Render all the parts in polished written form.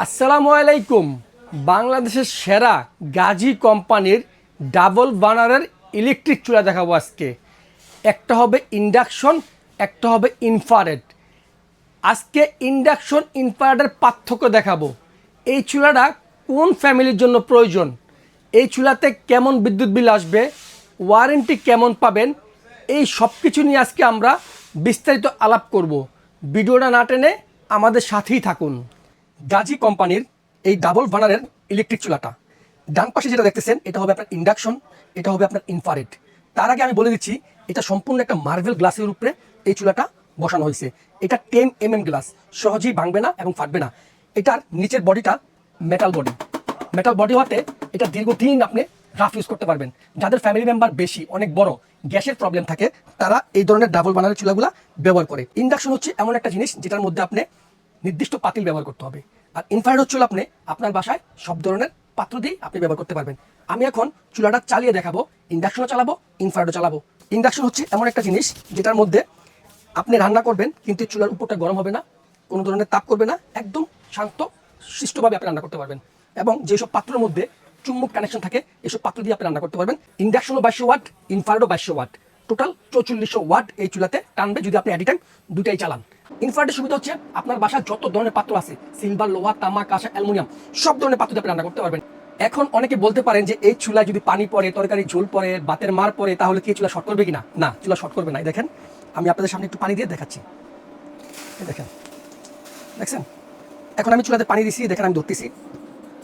আসসালামু আলাইকুম। বাংলাদেশের সেরা গাজী কোম্পানির ডাবল বার্নারের ইলেকট্রিক চুলা দেখাবো আজকে। একটা হবে ইন্ডাকশন, একটা হবে ইনফ্রারেড। আজকে ইন্ডাকশন ইনফ্রারেডের পার্থক্য দেখাবো। এই চুলাটা কোন ফ্যামিলির জন্য প্রয়োজন, এই চুলাতে কেমন বিদ্যুৎ বিল আসবে, ওয়ারেন্টি কেমন পাবেন, এই সব কিছু নিয়ে আজকে আমরা বিস্তারিত আলাপ করব। ভিডিওটা না টেনে আমাদের সাথেই থাকুন। গাজী কোম্পানির এই ডাবল বার্নারের ইলেকট্রিক চুলাটা, ডান পাশে যেটা দেখতেছেন এটা হবে আপনার ইন্ডাকশন, এটা হবে আপনার ইনফ্রারেড। তার আগে আমি বলে দিচ্ছি, এটা সম্পূর্ণ একটা মার্বেল গ্লাসের উপরে এই চুলাটা বসানো হয়েছে। এটা 10 mm গ্লাস, সহজেই ভাঙবে না এবং ফাটবে না। এটার নিচের বডিটা মেটাল বডি হওয়াতে এটা দীর্ঘদিন আপনি রাফ ইউজ করতে পারবেন। যাদের ফ্যামিলি মেম্বার বেশি, অনেক বড়, গ্যাসের প্রবলেম থাকে, তারা এই ধরনের ডাবল বার্নারের চুলাগুলা ব্যবহার করে। ইন্ডাকশন হচ্ছে এমন একটা জিনিস যেটার মধ্যে আপনি নির্দিষ্ট পাতিল ব্যবহার করতে হবে। আর ইনফ্রারেড হচ্ছে আপনি আপনার বাসায় সব ধরনের পাত্র দিয়ে আপনি ব্যবহার করতে পারবেন। আমি এখন চুলাটা চালিয়ে দেখাবো, ইন্ডাকশনও চালাবো, ইনফ্রারেডও চালাবো। ইন্ডাকশন হচ্ছে এমন একটা জিনিস যেটার মধ্যে আপনি রান্না করবেন কিন্তু চুলার উপরটা গরম হবে না, কোনো ধরনের তাপ করবে না, একদম শান্ত শিষ্টভাবে আপনি রান্না করতে পারবেন। এবং যেসব পাত্রের মধ্যে চুম্বক কানেকশন থাকে, এসব পাত্র দিয়ে আপনি রান্না করতে পারবেন। ইন্ডাকশনও 2200 ওয়াট, ইনফ্রারেডও 2200 ওয়াট, টোটাল 4400 ওয়াট এই চুলাতে টানবে যদি আপনি এনি টাইম দুটাই চালান। ইনফ্রারেডের সুবিধা হচ্ছে আপনার বাসায় যত ধরনের পাত্র আছে, সিলভার, লোহা, তামা, কাঁসা, অ্যালুমিনিয়াম, সব ধরনের পাত্র দিয়ে আপনি রান্না করতে পারবেন। এখন অনেকে বলতে পারেন যে এই চুলায় যদি পানি পড়ে, তরকারি ঝোল পড়ে, বাতের মার পড়ে, তাহলে কি চুলা শর্ট করবে কিনা? না, চুলা শর্ট করবে না। দেখেন, আমি আপনাদের সামনে একটু পানি দিয়ে দেখাচ্ছি। দেখেন, দেখছেন? এখন আমি চুলাতে পানি দিছি, দেখেন আমি ধরতেছি,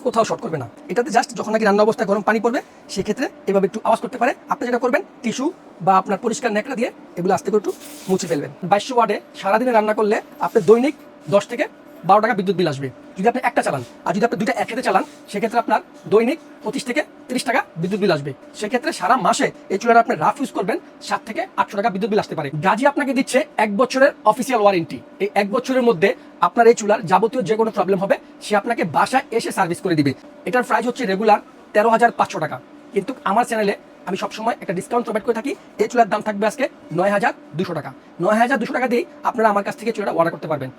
কোথাও শর্ট করবে না। এটাতে জাস্ট যখন নাকি রান্না অবস্থায় গরম পানি পড়বে, সেক্ষেত্রে এভাবে একটু আওয়াজ করতে পারে। আপনি যেটা করবেন, টিস্যু বা আপনার পরিষ্কার ন্যাকড়া দিয়ে এগুলো আস্তে করে একটু মুছে ফেলবেন। 2200 ওয়াটে সারাদিনে রান্না করলে আপনি দৈনিক 10 থেকে 12 টাকা বিদ্যুৎ বিল আসবে যদি আপনি একটা চালান। আর যদি আপনি দুইটা একসাথে চালান, সেক্ষেত্রে আপনার দৈনিক 25 থেকে 30 টাকা বিদ্যুৎ বিল আসবে। সেক্ষেত্রে সারা মাসে এই চুলাটা আপনি রাফ ইউজ করবেন, 7 থেকে 800 টাকা বিদ্যুৎ বিল আসতে পারে। গাজী আপনাকে দিচ্ছে 1 বছরের অফিসিয়াল ওয়ারেন্টি। এই 1 বছরের মধ্যে আপনার এই চুলার যাবতীয় যে কোনো প্রবলেম হবে, সে আপনাকে বাসায় এসে সার্ভিস করে দিবে। এটার প্রাইস হচ্ছে রেগুলার 13,500 টাকা, কিন্তু আমার চ্যানেলে আমি সবসময় একটা ডিসকাউন্ট প্রোভাইড করে থাকি। এই চুলার দাম থাকবে আজকে 9,200 টাকা। 9,200 টাকা দিয়ে আপনারা আমার কাছ থেকে চুলাটা অর্ডার করতে পারবেন।